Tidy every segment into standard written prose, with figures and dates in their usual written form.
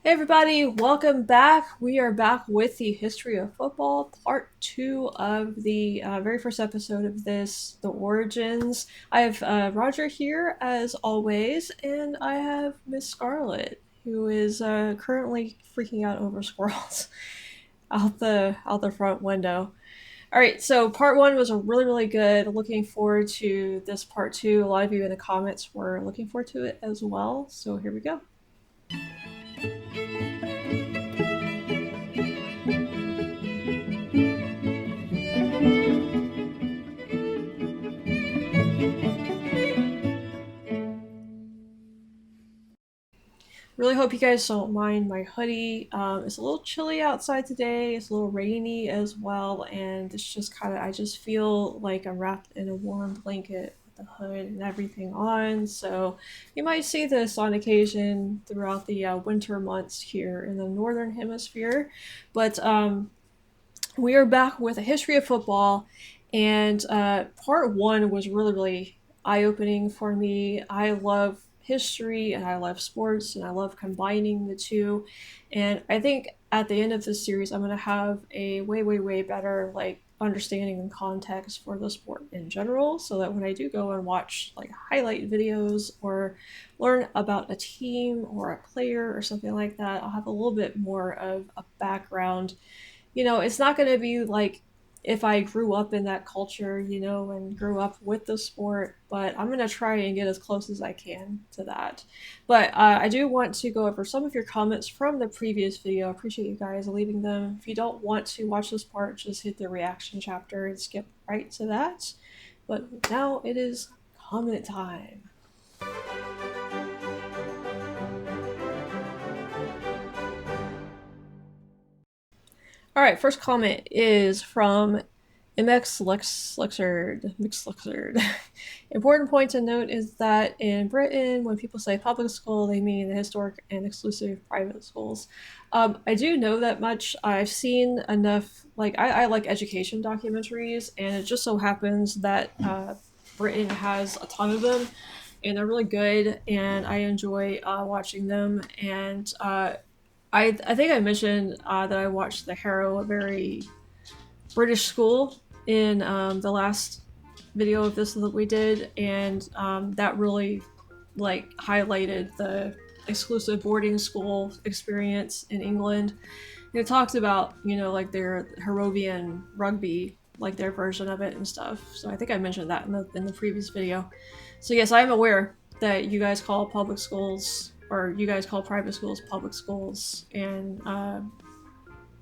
Hey everybody, welcome back. We are back with the history of football, part two of the very first episode of this, the origins. I have Roger here as always, and I have Miss Scarlet, who is currently freaking out over squirrels out the front window. All right, so part one was a really good. Looking forward to this part two. A lot of you in the comments were looking forward to it as well. So here we go. Really hope you guys don't mind my hoodie. It's a little chilly outside today. It's a little rainy as well, and it's just I just feel like I'm wrapped in a warm blanket with the hood and everything on. So you might see this on occasion throughout the winter months here in the northern hemisphere. But we are back with a history of football, and part one was really eye opening for me. I love history and I love sports and I love combining the two. And I think at the end of this series, I'm going to have a way better understanding and context for the sport in general, so that when I do go and watch like highlight videos or learn about a team or a player or something like that, I'll have a little bit more of a background. It's not going to be like if I grew up in that culture, and grew up with the sport, but I'm going to try and get as close as I can to that. But I do want to go over some of your comments from the previous video. I appreciate you guys leaving them. If you don't want to watch this part, just hit the reaction chapter and skip right to that. But now it is comment time. All right, first comment is from MX Lexard. Important point to note is that in Britain, when people say public school, they mean the historic and exclusive private schools. I do know that much. I've seen enough, I like education documentaries, and it just so happens that Britain has a ton of them, and they're really good, and I enjoy watching them. And I think I mentioned that I watched The Harrow, a very British school, in the last video of this that we did, and that really highlighted the exclusive boarding school experience in England. And it talked about their Harrovian rugby, like their version of it and stuff. So I think I mentioned that in the previous video. So yes, I am aware that you guys call public schools, or you guys call private schools public schools, and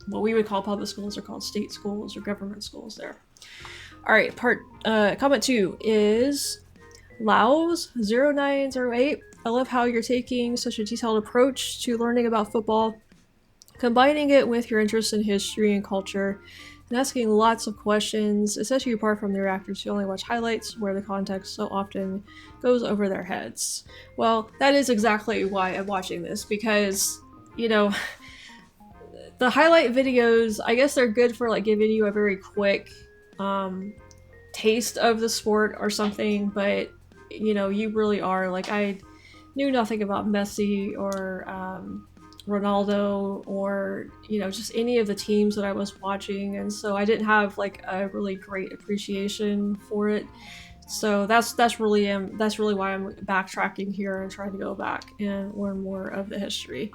what we would call public schools are called state schools or government schools there. All right, comment two is Laos0908. I love how you're taking such a detailed approach to learning about football, combining it with your interest in history and culture, and asking lots of questions. It sets you apart from the reactors who only watch highlights where the context so often goes over their heads. Well, that is exactly why I'm watching this, because, the highlight videos, I guess they're good for giving you a very quick taste of the sport or something, but you really are I knew nothing about Messi or Ronaldo, or just any of the teams that I was watching, and so I didn't have a really great appreciation for it. So that's really why I'm backtracking here and trying to go back and learn more of the history.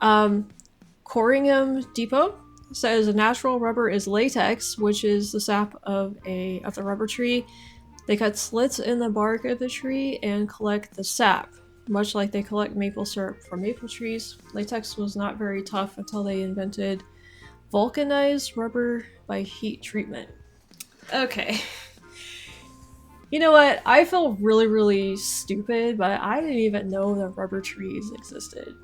Corringham Depot says natural rubber is latex, which is the sap of the rubber tree. They cut slits in the bark of the tree and collect the sap, much like they collect maple syrup from maple trees. Latex was not very tough until they invented vulcanized rubber by heat treatment. Okay. You know what? I feel really stupid, but I didn't even know that rubber trees existed.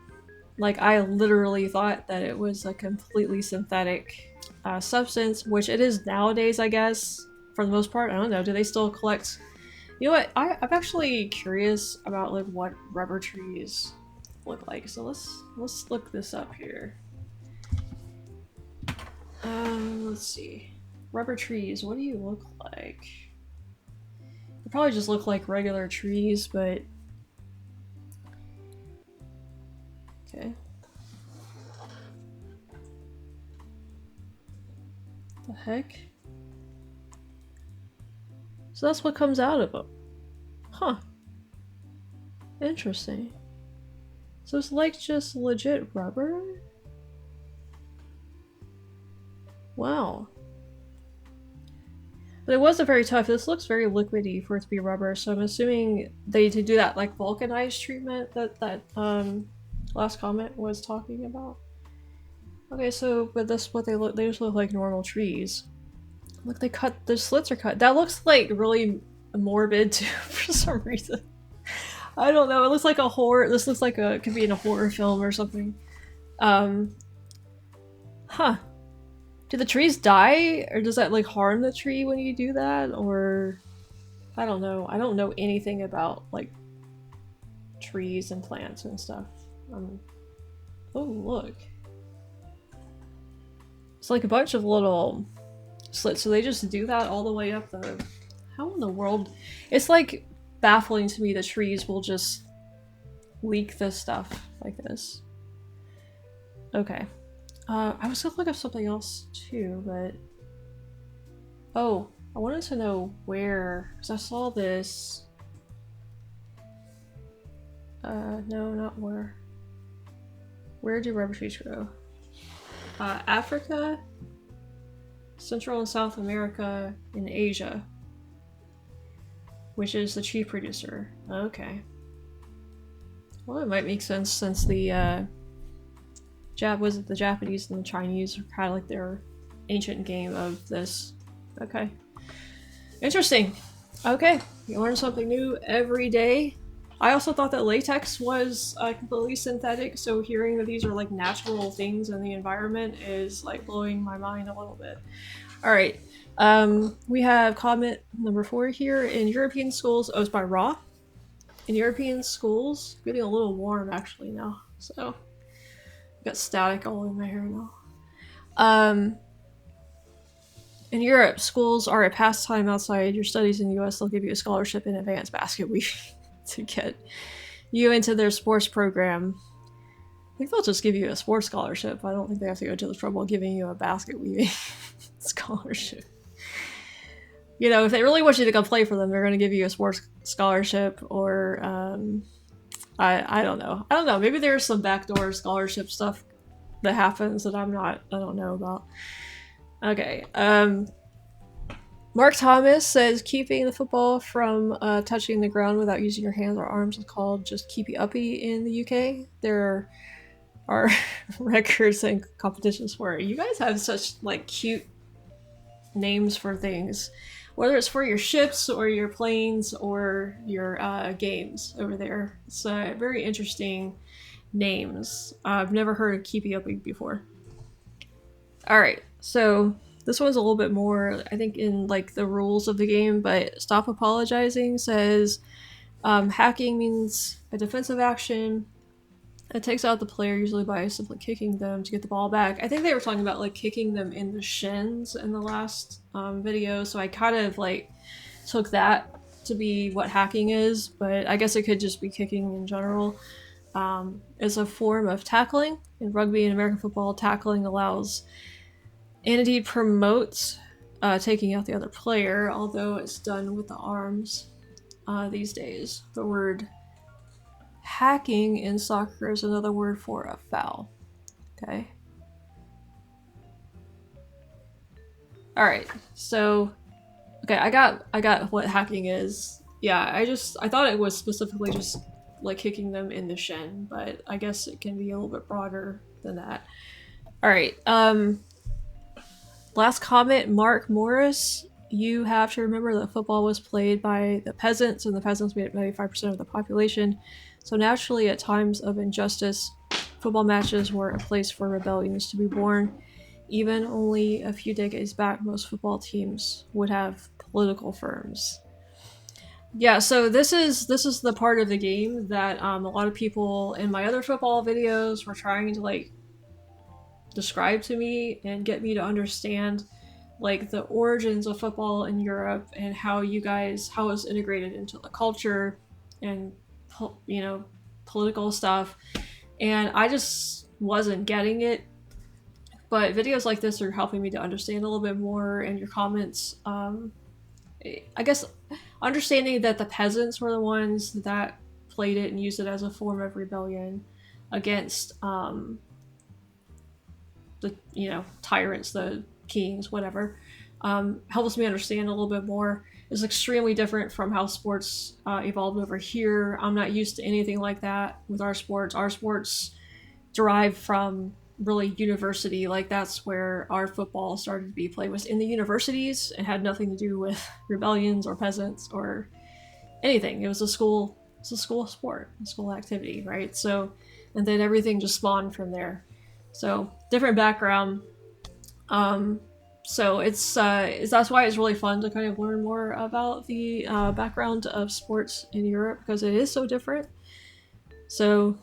I literally thought that it was a completely synthetic substance, which it is nowadays, I guess, for the most part. I don't know. Do they still collect? You know what? I'm actually curious about what rubber trees look like. So let's look this up here. Let's see. Rubber trees. What do you look like? They probably just look like regular trees, but okay. The heck? So that's what comes out of them. Huh. Interesting. So it's like just legit rubber? Wow. But it wasn't very tough. This looks very liquidy for it to be rubber, so I'm assuming they do that like vulcanized treatment that last comment was talking about. Okay, so but that's what they look. They just look like normal trees. Look, they cut the slits are cut. That looks like really morbid too for some reason. I don't know. It looks like a horror. This looks like a could be in a horror film or something. Huh. Do the trees die, or does that like harm the tree when you do that, or I don't know. I don't know anything about like trees and plants and stuff. Oh look, it's like a bunch of little slits. So they just do that all the way up the. How in the world? It's like baffling to me that trees will just leak this stuff like this. Okay. I was gonna look up something else too, but... Oh, I wanted to know where, because I saw this... no, not where. Where do rubber trees grow? Africa, Central and South America, and Asia. Which is the chief producer. Okay. Well, it might make sense since the, was it the Japanese and the Chinese are kind of like their ancient game of this. Okay. Interesting. Okay, you learn something new every day. I also thought that latex was completely synthetic, so hearing that these are like natural things in the environment is like blowing my mind a little bit. Alright, we have comment number 4 here. In European schools, oh, it's by Raw. In European schools, getting a little warm actually now, so got static all in my hair now. In Europe, schools are a pastime outside your studies. In the US, they'll give you a scholarship in advanced basket weaving to get you into their sports program. I think they'll just give you a sports scholarship. I don't think they have to go to the trouble of giving you a basket weaving scholarship. You know, if they really want you to come play for them, they're going to give you a sports scholarship, or I don't know. I don't know. Maybe there's some backdoor scholarship stuff that happens that I don't know about. Okay. Mark Thomas says keeping the football from touching the ground without using your hands or arms is called just keepy uppy in the UK. There are records and competitions for it. You guys have such like cute names for things, whether it's for your ships or your planes or your games over there. It's very interesting names. I've never heard of keepy uppy before. All right, so this one's a little bit more, I think, in like the rules of the game, but stop apologizing says hacking means a defensive action. It takes out the player usually by simply kicking them to get the ball back. I think they were talking about like kicking them in the shins in the last video, so I kind of like took that to be what hacking is, but I guess it could just be kicking in general. It's a form of tackling. In rugby and American football, tackling allows and indeed promotes taking out the other player, although it's done with the arms these days. The word hacking in soccer is another word for a foul. Okay. Alright, so okay, I got what hacking is. Yeah, I thought it was specifically just like kicking them in the shin, but I guess it can be a little bit broader than that. Alright, last comment, Mark Morris. You have to remember that football was played by the peasants, and the peasants made up 95% of the population. So naturally, at times of injustice, football matches were a place for rebellions to be born. Even only a few decades back, most football teams would have political firms. Yeah, so this is the part of the game that a lot of people in my other football videos were trying to like describe to me and get me to understand like the origins of football in Europe and how it's integrated into the culture and, you know, political stuff. And I just wasn't getting it. But videos like this are helping me to understand a little bit more, and your comments, I guess, understanding that the peasants were the ones that played it and used it as a form of rebellion against the tyrants, the kings, whatever, helps me understand a little bit more. It's extremely different from how sports evolved over here. I'm not used to anything like that with our sports. Our sports derive from really university. Like that's where our football started to be played, was in the universities. It had nothing to do with rebellions or peasants or anything. It was a school. It's a school sport, a school activity, right? So, and then everything just spawned from there. So different background. So it's that's why it's really fun to kind of learn more about the background of sports in Europe, because it is so different. So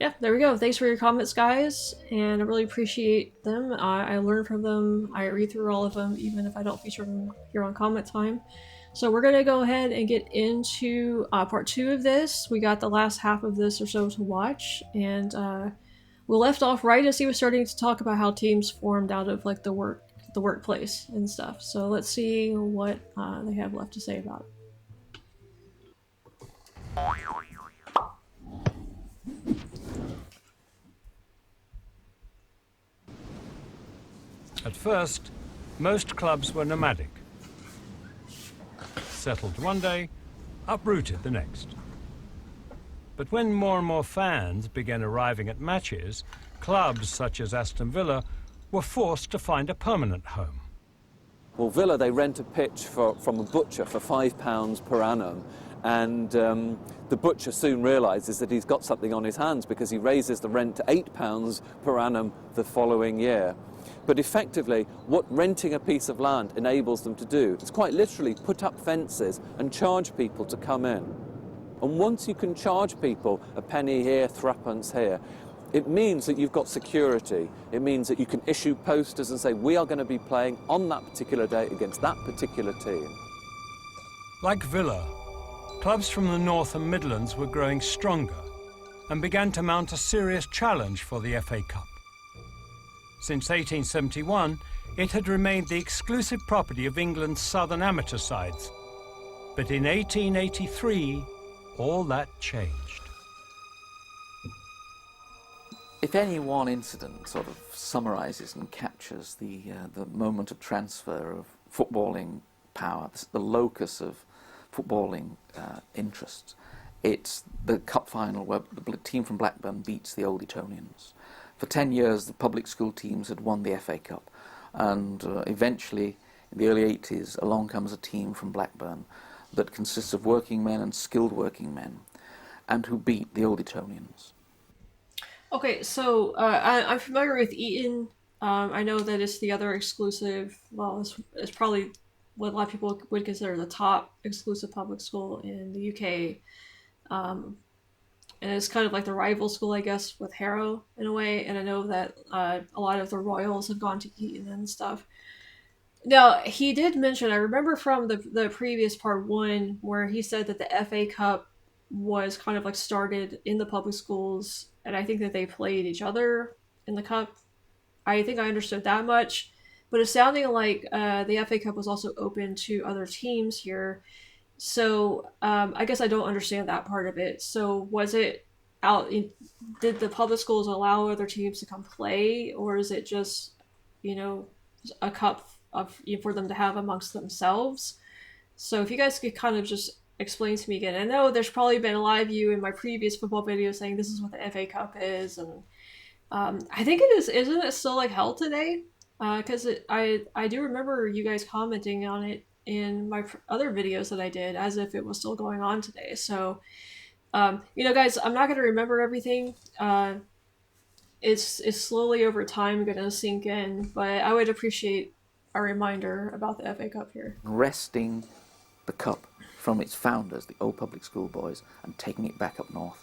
yeah, there we go. Thanks for your comments, guys, and I really appreciate them. I learn from them. I read through all of them, even if I don't feature them here on comment time. So we're gonna go ahead and get into part 2 of this. We got the last half of this or so to watch, and we left off right as he was starting to talk about how teams formed out of like the workplace and stuff. So let's see what they have left to say about it. At first, most clubs were nomadic. Settled one day, uprooted the next. But when more and more fans began arriving at matches, clubs such as Aston Villa were forced to find a permanent home. Well, Villa, they rent a pitch from a butcher for £5 per annum, and the butcher soon realises that he's got something on his hands, because he raises the rent to £8 per annum the following year. But effectively, what renting a piece of land enables them to do is quite literally put up fences and charge people to come in. And once you can charge people a penny here, threepence here, it means that you've got security. It means that you can issue posters and say, we are going to be playing on that particular day against that particular team. Like Villa, clubs from the North and Midlands were growing stronger and began to mount a serious challenge for the FA Cup. Since 1871, it had remained the exclusive property of England's southern amateur sides. But in 1883, all that changed. If any one incident sort of summarises and captures the moment of transfer of footballing power, the locus of footballing interests, it's the cup final where the team from Blackburn beats the Old Etonians. For 10 years, the public school teams had won the FA Cup, and eventually, in the early 80s, along comes a team from Blackburn that consists of working men and skilled working men, and who beat the Old Etonians. Okay, so I'm familiar with Eton. I know that it's the other exclusive, well, it's probably what a lot of people would consider the top exclusive public school in the UK. And it's kind of like the rival school, I guess, with Harrow in a way. And I know that a lot of the Royals have gone to Eton and stuff. Now, he did mention, I remember from the previous part 1, where he said that the FA Cup was kind of like started in the public schools, and I think that they played each other in the cup. I think I understood that much, but it's sounding like the FA Cup was also open to other teams here. So I guess I don't understand that part of it. So was it did the public schools allow other teams to come play, or is it just, a cup for them to have amongst themselves? So if you guys could kind of just explain to me again. I know there's probably been a lot of you in my previous football videos saying this is what the FA Cup is, and I think it is. Isn't it still like held today? Because I do remember you guys commenting on it in my other videos that I did as if it was still going on today. So, guys, I'm not going to remember everything. It's slowly over time going to sink in, but I would appreciate a reminder about the FA Cup here. Wresting the cup from its founders, the old public school boys, and taking it back up north.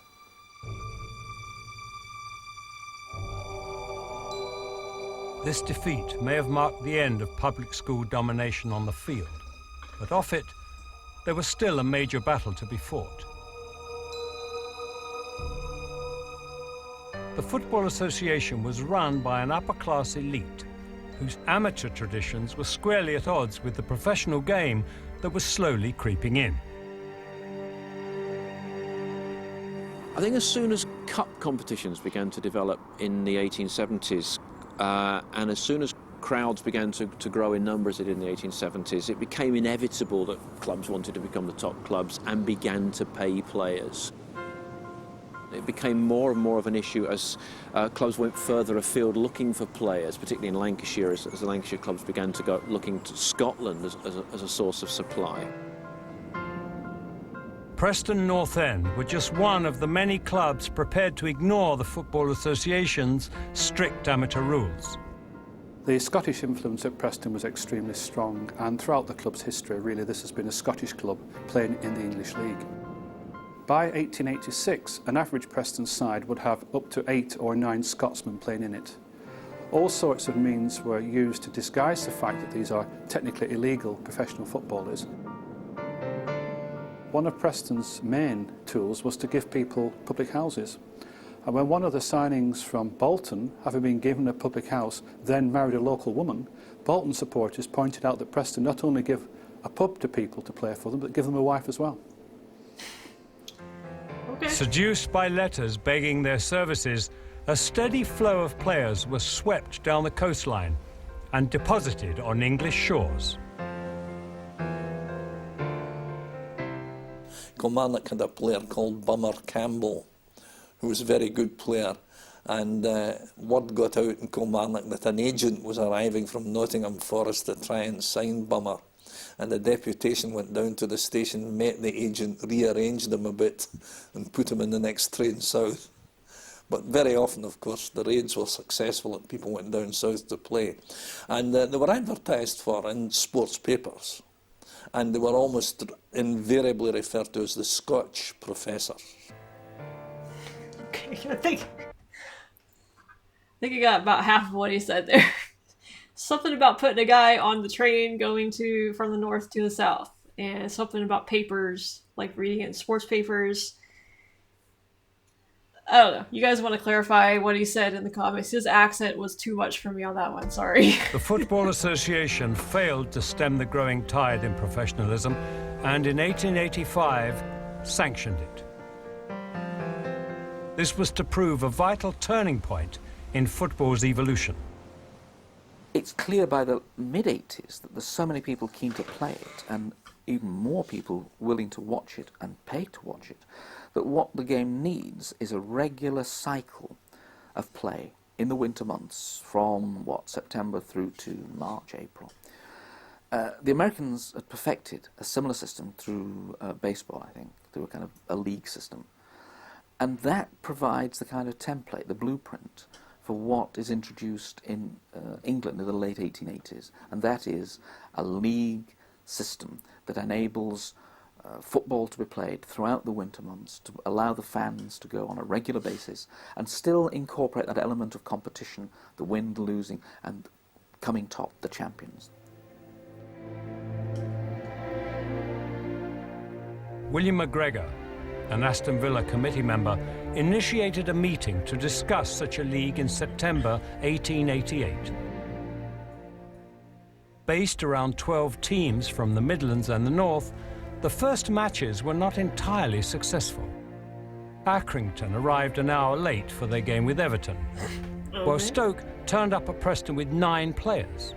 This defeat may have marked the end of public school domination on the field, but off it, there was still a major battle to be fought. the Football Association was run by an upper-class elite whose amateur traditions were squarely at odds with the professional game that was slowly creeping in. I think as soon as cup competitions began to develop in the 1870s, and as soon as crowds began to grow in numbers in the 1870s, it became inevitable that clubs wanted to become the top clubs and began to pay players. It became more and more of an issue as clubs went further afield looking for players, particularly in Lancashire, as the Lancashire clubs began to go looking to Scotland as a source of supply. Preston North End were just one of the many clubs prepared to ignore the Football Association's strict amateur rules. The Scottish influence at Preston was extremely strong, and throughout the club's history, really, this has been a Scottish club playing in the English League. By 1886, an average Preston side would have up to 8 or 9 Scotsmen playing in it. All sorts of means were used to disguise the fact that these are technically illegal professional footballers. One of Preston's main tools was to give people public houses. And when one of the signings from Bolton, having been given a public house, then married a local woman, Bolton supporters pointed out that Preston not only give a pub to people to play for them, but give them a wife as well. Okay. Seduced by letters begging their services, a steady flow of players was swept down the coastline and deposited on English shores. Kilmarnock had a player called Bummer Campbell, who was a very good player, and word got out in Kilmarnock that an agent was arriving from Nottingham Forest to try and sign Bummer, and a deputation went down to the station, met the agent, rearranged him a bit and put him in the next train south. But very often, of course, the raids were successful and people went down south to play. And they were advertised for in sports papers, and they were almost invariably referred to as the Scotch professors. Okay, I think I got about half of what he said there. Something about putting a guy on the train going from the north to the south, and something about papers, like reading it in sports papers. I don't know. You guys want to clarify what he said in the comments? His accent was too much for me on that one, sorry. The Football Association failed to stem the growing tide in professionalism and in 1885 sanctioned it. This was to prove a vital turning point in football's evolution. It's clear by the mid-80s that there's so many people keen to play it, and even more people willing to watch it and pay to watch it, that what the game needs is a regular cycle of play in the winter months from, September through to March, April. The Americans had perfected a similar system through baseball, I think, through a kind of a league system. And that provides the kind of template, the blueprint, for what is introduced in England in the late 1880s, and that is a league system that enables football to be played throughout the winter months, to allow the fans to go on a regular basis and still incorporate that element of competition, the win, the losing, and coming top, the champions. William McGregor, an Aston Villa committee member, initiated a meeting to discuss such a league in September 1888. Based around 12 teams from the Midlands and the North, the first matches were not entirely successful. Accrington arrived an hour late for their game with Everton, while Stoke turned up at Preston with 9 players.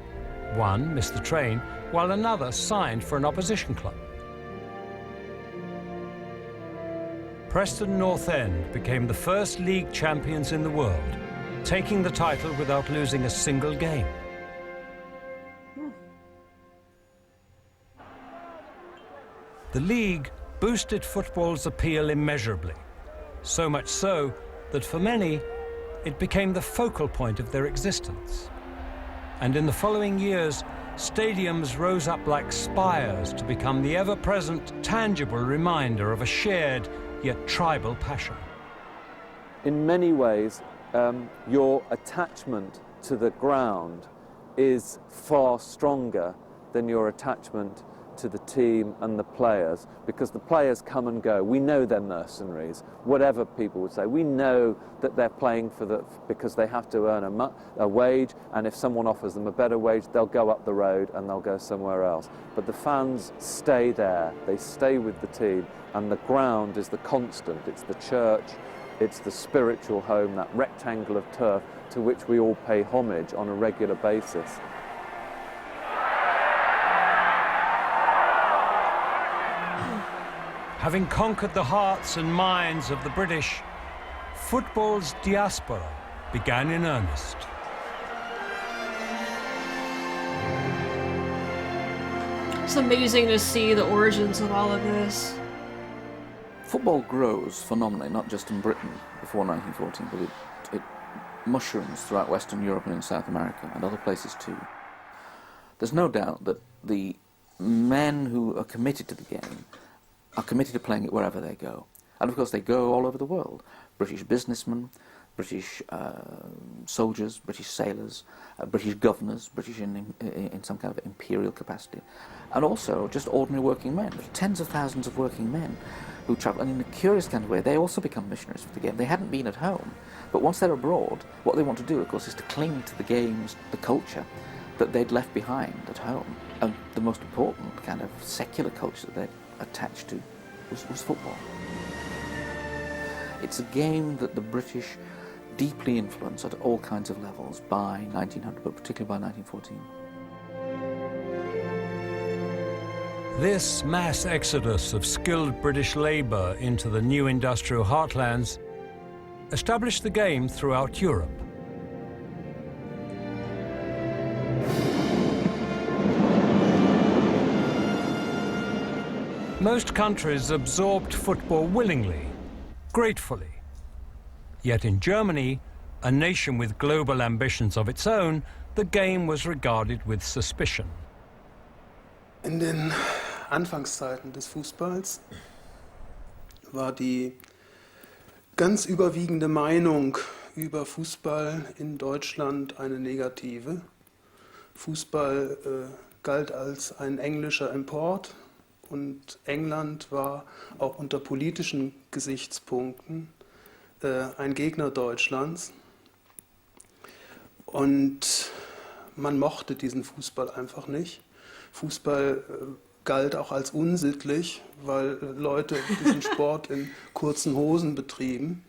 One missed the train, while another signed for an opposition club. Preston North End became the first league champions in the world, taking the title without losing a single game. The league boosted football's appeal immeasurably, so much so that for many, it became the focal point of their existence. And in the following years, stadiums rose up like spires to become the ever-present, tangible reminder of a shared, yet tribal passion. In many ways, your attachment to the ground is far stronger than your attachment to the team and the players, because the players come and go. We know they're mercenaries, whatever people would say. We know that they're playing because they have to earn a wage, and if someone offers them a better wage, they'll go up the road and they'll go somewhere else. But the fans stay there, they stay with the team, and the ground is the constant. It's the church, it's the spiritual home, that rectangle of turf to which we all pay homage on a regular basis. Having conquered the hearts and minds of the British, football's diaspora began in earnest. It's amazing to see the origins of all of this. Football grows phenomenally, not just in Britain before 1914, but it mushrooms throughout Western Europe and in South America and other places too. There's no doubt that the men who are committed to the game are committed to playing it wherever they go. And of course they go all over the world. British businessmen, British soldiers, British sailors, British governors, British in some kind of imperial capacity, and also just ordinary working men. Tens of thousands of working men who travel, and in a curious kind of way, they also become missionaries for the game. They hadn't been at home, but once they're abroad, what they want to do, of course, is to cling to the games, the culture that they'd left behind at home. And the most important kind of secular culture that they'd attached to was football. It's a game that the British deeply influenced at all kinds of levels by 1900, but particularly by 1914. This mass exodus of skilled British labour into the new industrial heartlands established the game throughout Europe. Most countries absorbed football willingly, gratefully. Yet in Germany, a nation with global ambitions of its own, the game was regarded with suspicion. In den Anfangszeiten des Fußballs war die ganz überwiegende Meinung über Fußball in Deutschland eine negative. Fußball galt als ein englischer Import und England war auch unter politischen Gesichtspunkten ein Gegner Deutschlands. Und man mochte diesen Fußball einfach nicht. Fußball galt auch als unsittlich, weil Leute diesen Sport in kurzen Hosen betrieben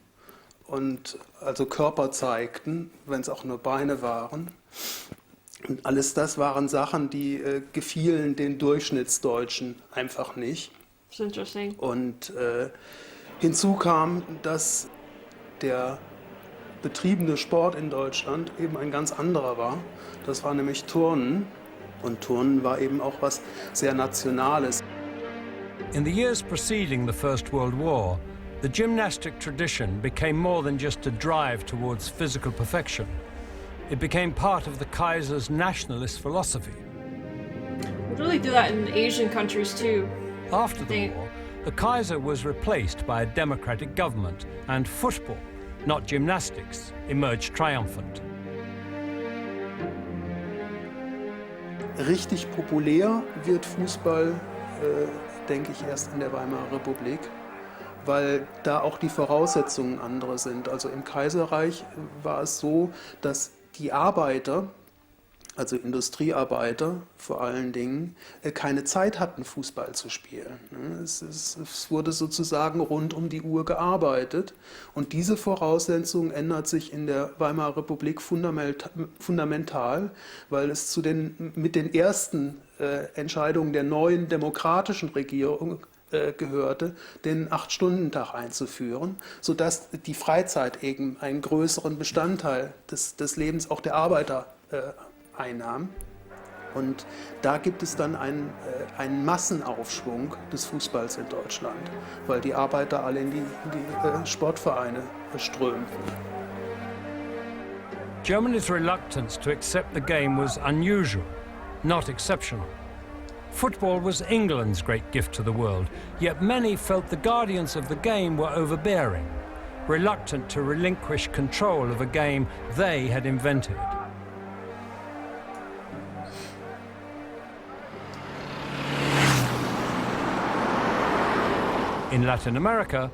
und also Körper zeigten, wenn es auch nur Beine waren. Und alles das waren Sachen, die gefielen den Durchschnittsdeutschen einfach nicht. It's interesting. Und hinzu kam, dass der betriebene Sport in Deutschland eben ein ganz anderer war. Das war nämlich Turnen. Und Turnen war eben auch was sehr Nationales. In the years preceding the First World War, the gymnastic tradition became more than just a drive towards physical perfection. It became part of the Kaiser's nationalist philosophy. We really do that in Asian countries too. After the war, the Kaiser was replaced by a democratic government, and football, not gymnastics, emerged triumphant. Richtig populär wird Fußball, denke ich, erst in der Weimarer Republik, weil da auch die Voraussetzungen andere sind. Also im Kaiserreich war es so, dass die Arbeiter, also Industriearbeiter vor allen Dingen, keine Zeit hatten, Fußball zu spielen. Es wurde sozusagen rund um die Uhr gearbeitet. Und diese Voraussetzung ändert sich in der Weimarer Republik fundamental, weil es mit den ersten Entscheidungen der neuen demokratischen Regierung gehörte, den 8-Stunden-Tag einzuführen, sodass die Freizeit eben einen größeren Bestandteil des Lebens auch der Arbeiter einnahm. Und da gibt es dann einen Massenaufschwung des Fußballs in Deutschland, weil die Arbeiter alle in die Sportvereine strömten. Germany's reluctance to accept the game was unusual, not exceptional. Football was England's great gift to the world, yet many felt the guardians of the game were overbearing, reluctant to relinquish control of a game they had invented. In Latin America,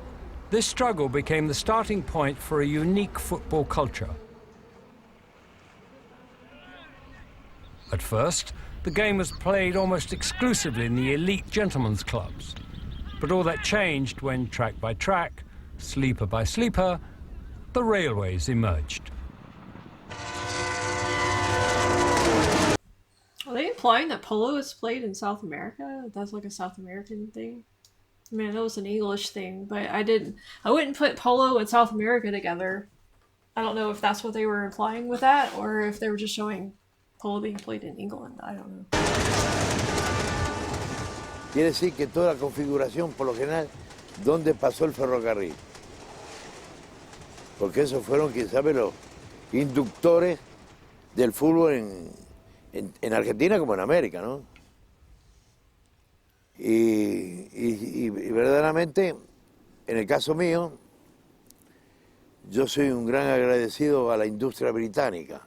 this struggle became the starting point for a unique football culture. At first, the game was played almost exclusively in the elite gentlemen's clubs. But all that changed when, track by track, sleeper by sleeper, the railways emerged. Are they implying that polo is played in South America? That's like a South American thing? I mean, I know it's an English thing, but I wouldn't put polo and South America together. I don't know if that's what they were implying with that, or if they were just showing polo being played in England. I don't know. Quiere decir que toda la configuración, por lo general, ¿dónde pasó el ferrocarril? Porque esos fueron, quién sabe, los inductores del fútbol en Argentina como en América, ¿no? Y verdaderamente, en el caso mío, yo soy un gran agradecido a la industria británica.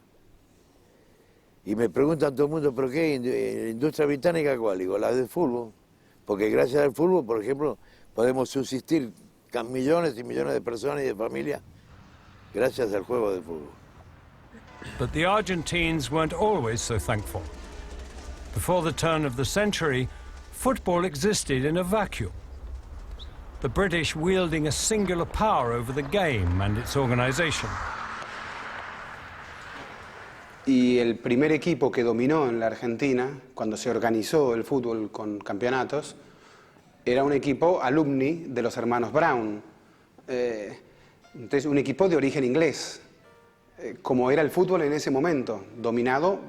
Y me preguntan todo el mundo, ¿pero qué? ¿La industria británica cuál? Digo, la del fútbol. Porque gracias al fútbol, por ejemplo, podemos subsistir millones y millones de personas y de familias gracias al juego de fútbol. But the Argentines weren't always so thankful. Before the turn of the century, football existed in a vacuum. The British wielding a singular power over the game and its organization. Y el primer equipo que dominó en la Argentina, cuando se organizó el fútbol con campeonatos, era un equipo alumni de los hermanos Brown. Entonces, un equipo de origen inglés, como era el fútbol en ese momento, dominado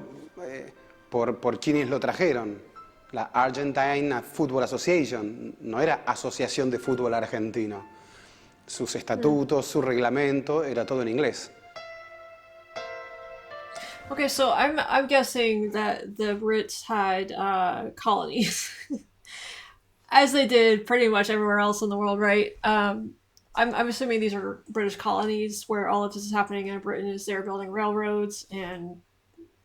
por quienes lo trajeron. La Argentine Football Association, no era Asociación de Fútbol Argentino. Sus estatutos, su reglamento, era todo en inglés. Okay, so I'm guessing that the Brits had colonies, as they did pretty much everywhere else in the world, right? I'm assuming these are British colonies where all of this is happening, and Britain is there building railroads and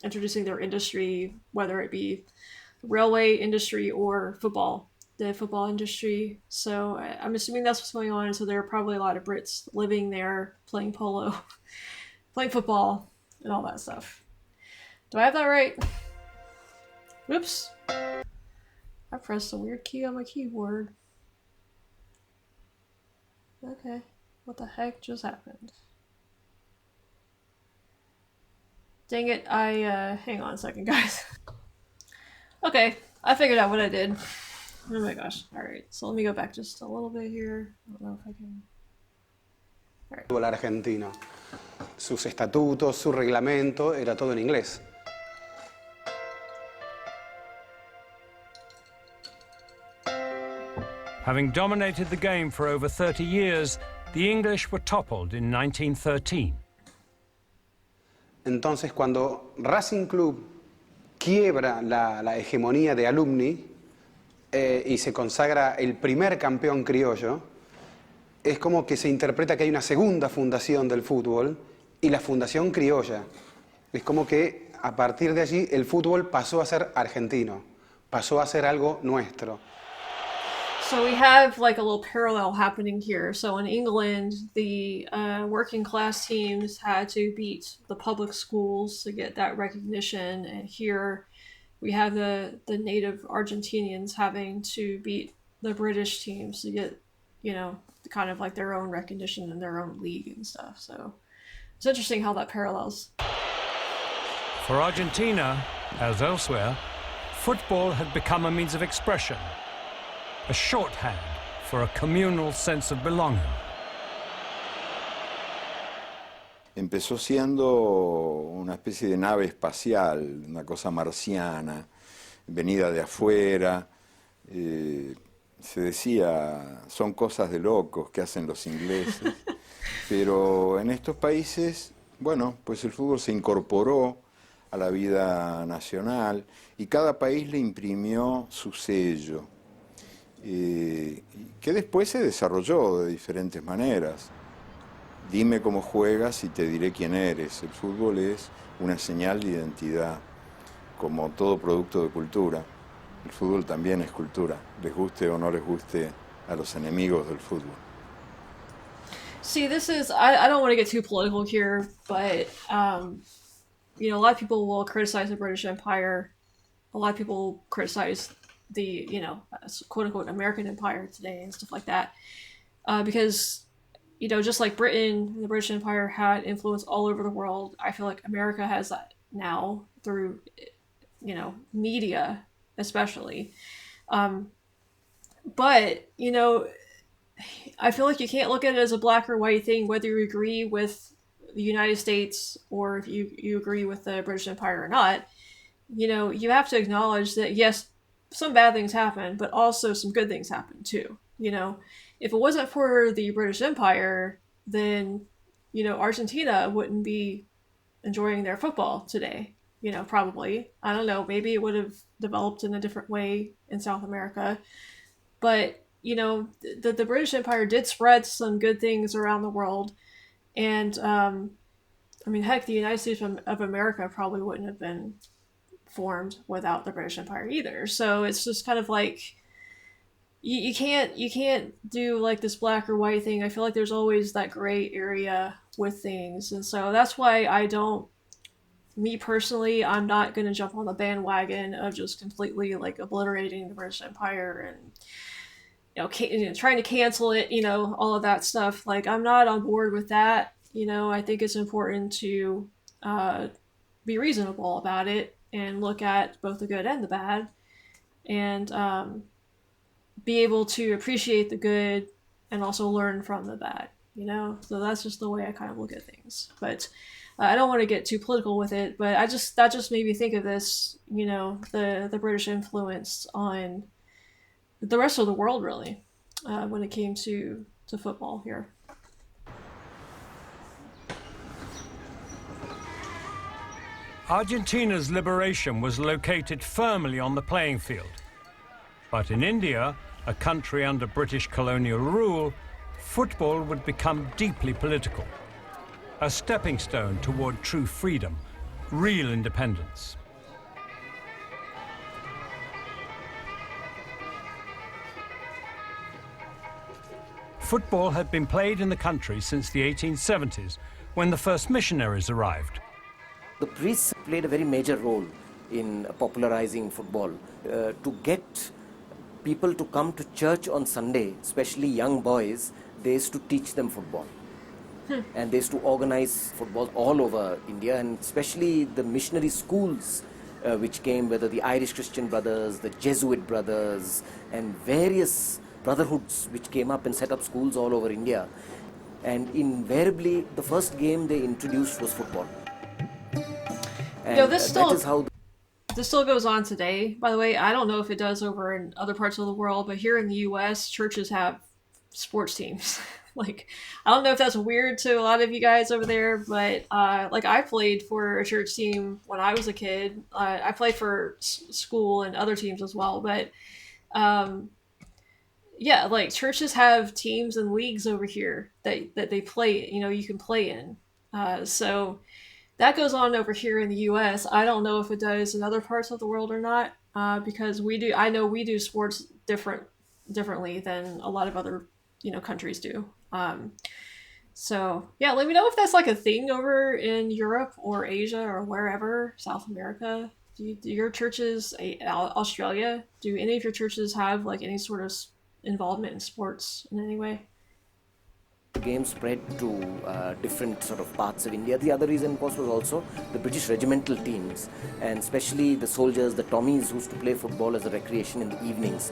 introducing their industry, whether it be the railway industry or the football industry. So I'm assuming that's what's going on. So there are probably a lot of Brits living there, playing polo, playing football, and all that stuff. Do I have that right? Whoops. I pressed a weird key on my keyboard. Okay. What the heck just happened? Dang it, hang on a second, guys. Okay, I figured out what I did. Oh my gosh. Alright, so let me go back just a little bit here. I don't know if I can... Alright. Fútbol argentino. Sus estatutos, su reglamento, era todo en inglés. Having dominated the game for over 30 years, the English were toppled in 1913. Entonces, cuando Racing Club quiebra la hegemonía de alumni y se consagra el primer campeón criollo, es como que se interpreta que hay una segunda fundación del fútbol y la fundación criolla. Es como que a partir de allí el fútbol pasó a ser argentino, pasó a ser algo nuestro. So we have like a little parallel happening here. So in England, the working class teams had to beat the public schools to get that recognition. And here we have the native Argentinians having to beat the British teams to get, you know, kind of like their own recognition in their own league and stuff. So it's interesting how that parallels. For Argentina, as elsewhere, football had become a means of expression, a shorthand for a communal sense of belonging. Empezó siendo una especie de nave espacial, una cosa marciana, venida de afuera. Se decía, son cosas de locos que hacen los ingleses. Pero en estos países, bueno, pues el fútbol se incorporó a la vida nacional y cada país le imprimió su sello. Que después se desarrolló de diferentes maneras. Dime cómo juegas y te diré quién eres. El fútbol es una señal de identidad, como todo producto de cultura. El fútbol también es cultura, les guste o no les guste a los enemigos del fútbol. See, I don't want to get too political here, but, a lot of people will criticize the British Empire. A lot of people criticize the, quote unquote American Empire today and stuff like that. Because, just like Britain, the British Empire had influence all over the world. I feel like America has that now through, media, especially. But, I feel like you can't look at it as a black or white thing, whether you agree with the United States or if you agree with the British Empire or not. You have to acknowledge that, yes, some bad things happen, but also some good things happen too. If it wasn't for the British Empire, then, Argentina wouldn't be enjoying their football today. Probably. I don't know. Maybe it would have developed in a different way in South America. But, the British Empire did spread some good things around the world. And, heck, the United States of America probably wouldn't have been formed without the British Empire either. So it's just kind of like, you can't do like this black or white thing. I feel like there's always that gray area with things. And so that's why me personally, I'm not going to jump on the bandwagon of just completely like obliterating the British Empire and, trying to cancel it, all of that stuff. Like, I'm not on board with that. I think it's important to be reasonable about it and look at both the good and the bad and be able to appreciate the good and also learn from the bad, So that's just the way I kind of look at things. But I don't want to get too political with it, but that just made me think of this, the British influence on the rest of the world, really, when it came to football here. Argentina's liberation was located firmly on the playing field. But in India, a country under British colonial rule, football would become deeply political, a stepping stone toward true freedom, real independence. Football had been played in the country since the 1870s, when the first missionaries arrived. The priests played a very major role in popularizing football. To get people to come to church on Sunday, especially young boys, they used to teach them football. And they used to organize football all over India, and especially the missionary schools which came, whether the Irish Christian Brothers, the Jesuit Brothers, and various brotherhoods which came up and set up schools all over India. And invariably, the first game they introduced was football. And this still goes on today. By the way, I don't know if it does over in other parts of the world, but here in the U.S., churches have sports teams. Like, I don't know if that's weird to a lot of you guys over there, but I played for a church team when I was a kid. I played for school and other teams as well, but yeah, like churches have teams and leagues over here that they play. You can play in. So that goes on over here in the U.S. I don't know if it does in other parts of the world or not, because I know we do sports differently than a lot of other countries do. So yeah, let me know if that's like a thing over in Europe or Asia or wherever, South America. Do your churches, Australia, do any of your churches have like any sort of involvement in sports in any way? The game spread to different sort of parts of India. The other reason was also the British regimental teams, and especially the soldiers, the Tommies, who used to play football as a recreation in the evenings.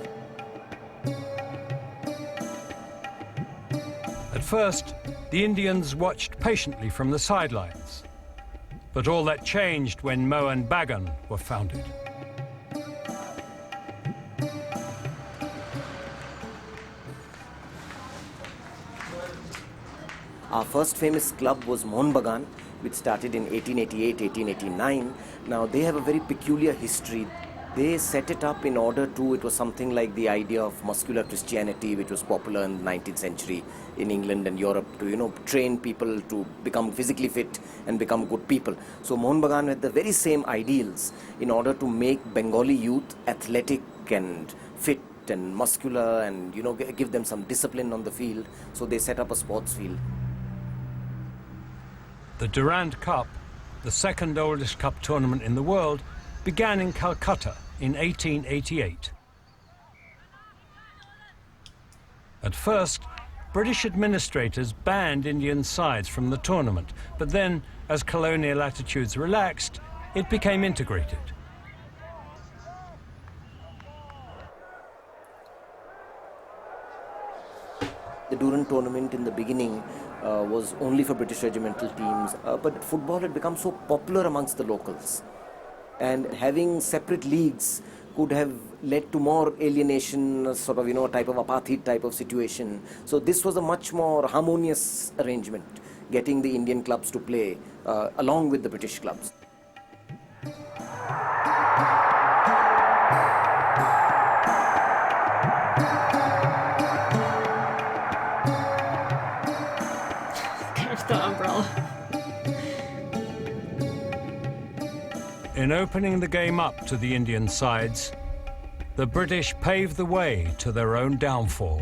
At first, the Indians watched patiently from the sidelines. But all that changed when Mohun Bagan were founded. Our first famous club was Mohun Bagan, which started in 1888, 1889. Now, they have a very peculiar history. They set it up in order to, it was something like the idea of muscular Christianity, which was popular in the 19th century in England and Europe, to, train people to become physically fit and become good people. So Mohun Bagan had the very same ideals in order to make Bengali youth athletic and fit and muscular and, you know, give them some discipline on the field. So they set up a sports field. The Durand Cup, the second oldest cup tournament in the world, began in Calcutta in 1888. At first, British administrators banned Indian sides from the tournament, but then, as colonial attitudes relaxed, it became integrated. The Durand tournament in the beginning was only for British regimental teams, but football had become so popular amongst the locals. And having separate leagues could have led to more alienation, sort of, you know, type of apartheid type of situation. So this was a much more harmonious arrangement, getting the Indian clubs to play along with the British clubs. The umbrella. In opening the game up to the Indian sides, the British paved the way to their own downfall.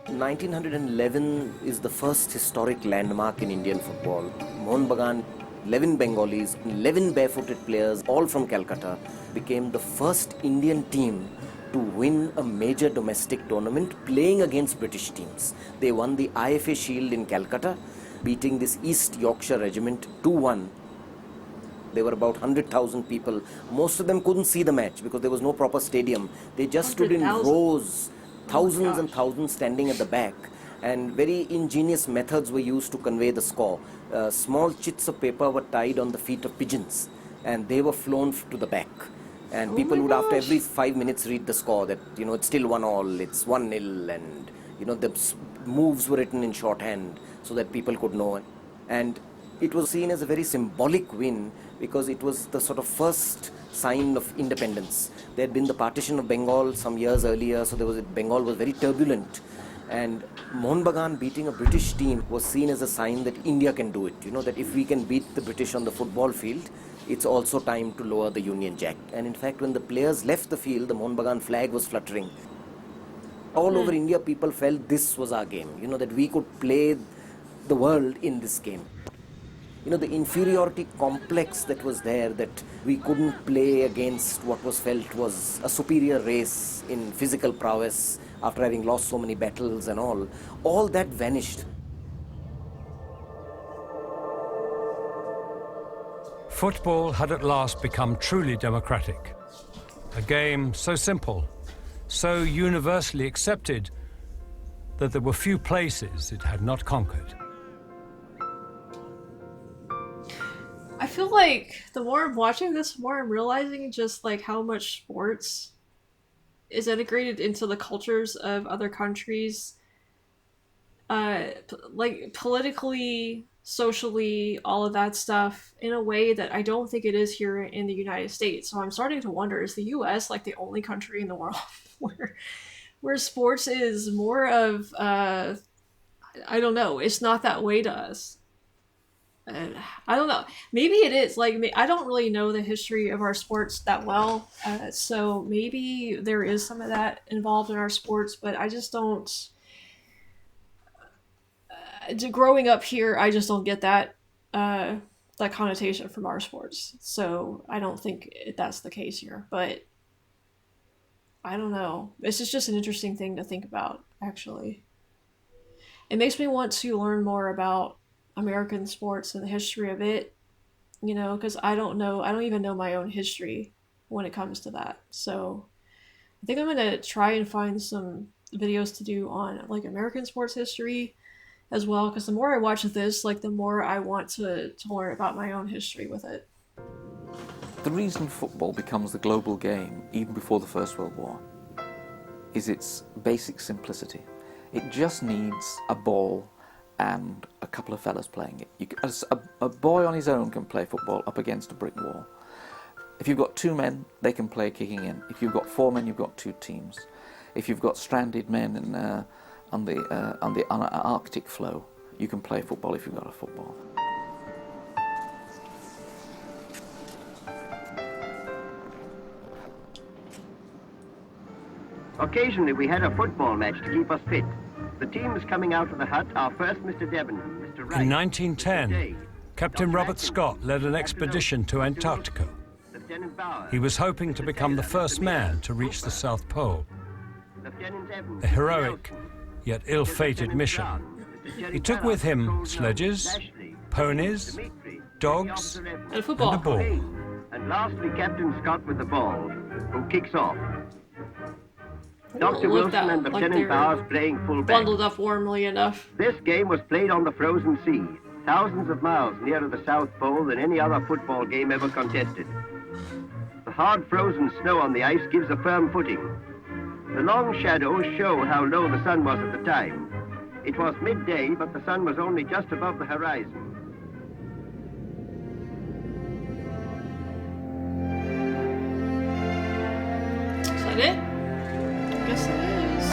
1911 is the first historic landmark in Indian football. Mohun Bagan, 11 Bengalis, 11 barefooted players, all from Calcutta, became the first Indian team to win a major domestic tournament playing against British teams. They won the IFA Shield in Calcutta, beating this East Yorkshire regiment 2-1. There were about 100,000 people. Most of them couldn't see the match because there was no proper stadium. They just stood in rows, thousands and thousands standing at the back. And very ingenious methods were used to convey the score. Small chits of paper were tied on the feet of pigeons and they were flown to the back. And people would, after every 5 minutes, read the score that, you know, it's still 1-1, it's 1-0, and, you know, the moves were written in shorthand so that people could know. And it was seen as a very symbolic win because it was the sort of first sign of independence. There had been the partition of Bengal some years earlier, so Bengal was very turbulent. And Mohun Bagan beating a British team was seen as a sign that India can do it. You know, that if we can beat the British on the football field, it's also time to lower the Union Jack. And in fact, when the players left the field, the Mohun Bagan flag was fluttering. All over India, people felt this was our game, you know, that we could play the world in this game. You know, the inferiority complex that was there, that we couldn't play against what was felt was a superior race in physical prowess after having lost so many battles and all that vanished. Football had at last become truly democratic. A game so simple, so universally accepted, that there were few places it had not conquered. I feel like the more I'm watching this, the more I'm realizing just like how much sports is integrated into the cultures of other countries, like politically, socially, all of that stuff, in a way that I don't think it is here in the United States. So I'm starting to wonder, is the US like the only country in the world where sports is more of I don't know, it's not that way to us. I don't know. Maybe it is. Like, I don't really know the history of our sports that well, so maybe there is some of that involved in our sports, but I just don't. Growing up here, I just don't get that that connotation from our sports. So I don't think that's the case here. But I don't know. This is just an interesting thing to think about, actually. It makes me want to learn more about American sports and the history of it, you know, because I don't even know my own history when it comes to that. So I think I'm going to try and find some videos to do on like American sports history as well, because the more I watch this, like the more I want to learn about my own history with it. The reason football becomes the global game, even before the First World War, is its basic simplicity. It just needs a ball and a couple of fellas playing it. A boy on his own can play football up against a brick wall. If you've got two men, they can play kicking in. If you've got four men, you've got two teams. If you've got stranded men on the Arctic floe, you can play football if you've got a football. Occasionally we had a football match to keep us fit. The teams coming out of the hut are first Mr. Devon, Mr. Wright, In Mr. 1910, Day, Captain Dr. Robert Atkinson, Scott led an expedition to Antarctica. Lieutenant Bauer, He was hoping to Mr. become the Taylor, first Mr. man Miller, to reach the Cooper, South Pole. Lieutenant Evans, A Mr. heroic, Nelson, yet ill-fated Lieutenant mission. Brown, Mr. Jerry He took Ballard, with him Cold Nose, sledges, Lashley, ponies, Dimitri, dogs, Officer Evans, And football. and a ball. and lastly Captain Scott with the ball, who kicks off. They Dr. don't look Wilson that and like Lieutenant they're Bowers playing fullback. bundled up warmly enough. This game was played on the frozen sea, thousands of miles nearer the South Pole than any other football game ever contested. The hard frozen snow on the ice gives a firm footing. The long shadows show how low the sun was at the time. It was midday, but the sun was only just above the horizon. Is that it? I guess it is.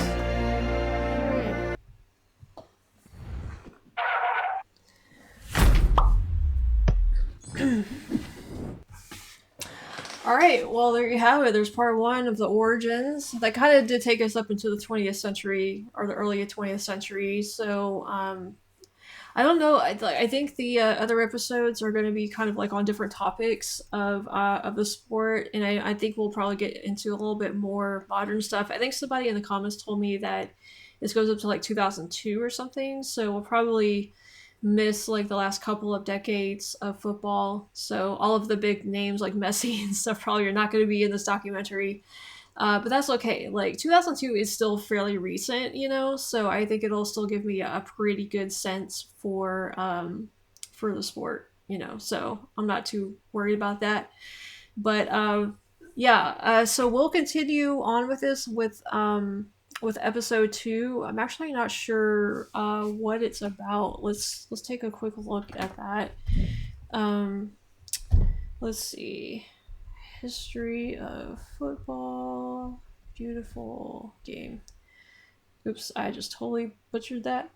Alright. Alright, well, there you have it. There's part one of the origins. That kind of did take us up into the 20th century, or the early 20th century, so, I don't know. I think the other episodes are going to be kind of like on different topics of the sport, and I think we'll probably get into a little bit more modern stuff. I think somebody in the comments told me that this goes up to like 2002 or something, so we'll probably miss like the last couple of decades of football. So all of the big names like Messi and stuff probably are not going to be in this documentary. But that's okay. Like 2002 is still fairly recent, you know, so I think it'll still give me a pretty good sense for the sport, you know. So I'm not too worried about that. But yeah, so we'll continue on with this with episode 2. I'm actually not sure what it's about. Let's take a quick look at that. Let's see. History of football. Beautiful game. Oops, I just totally butchered that.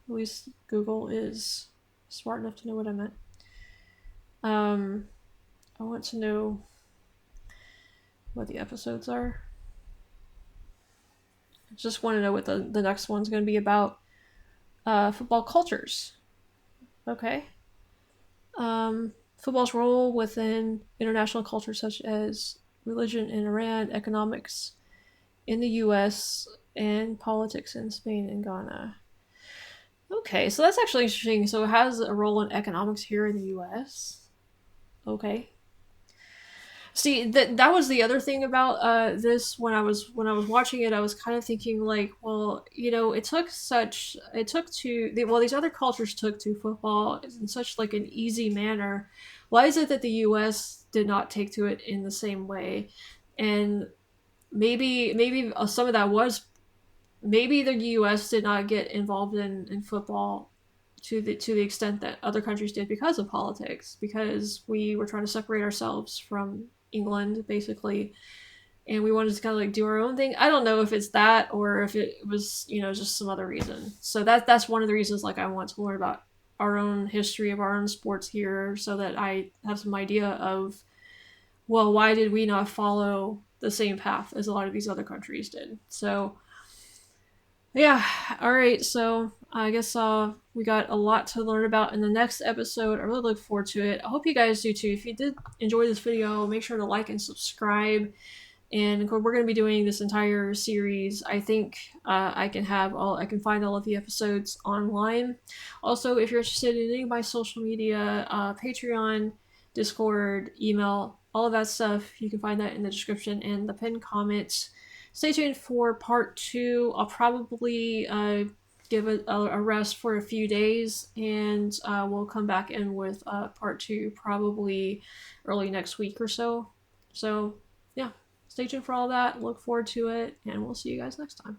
At least Google is smart enough to know what I meant. I want to know what the episodes are. I just want to know what the next one's going to be about. Football cultures. Okay. Football's role within international culture such as religion in Iran, economics in the US, and politics in Spain and Ghana. Okay, so that's actually interesting. So it has a role in economics here in the US. Okay. See, that was the other thing about this when I was watching it. I was kind of thinking like, well, you know, these other cultures took to football in such like an easy manner. Why is it that the U.S. did not take to it in the same way? And maybe some of that was maybe the U.S. did not get involved in football to the extent that other countries did because of politics, because we were trying to separate ourselves from England basically, and we wanted to kind of like do our own thing. I don't know if it's that or if it was, you know, just some other reason. So that's one of the reasons like I want to learn about our own history of our own sports here, so that I have some idea of, well, why did we not follow the same path as a lot of these other countries did. So yeah, all right, so I guess we got a lot to learn about in the next episode. I really look forward to it. I hope you guys do too. If you did enjoy this video, make sure to like and subscribe. And we're going to be doing this entire series. I think I can find all of the episodes online. Also, if you're interested in any of my social media, Patreon, Discord, email, all of that stuff, you can find that in the description and the pinned comments. Stay tuned for part 2. I'll probably give it a rest for a few days, and we'll come back in with part 2 probably early next week or so. So yeah, stay tuned for all that. Look forward to it, and we'll see you guys next time.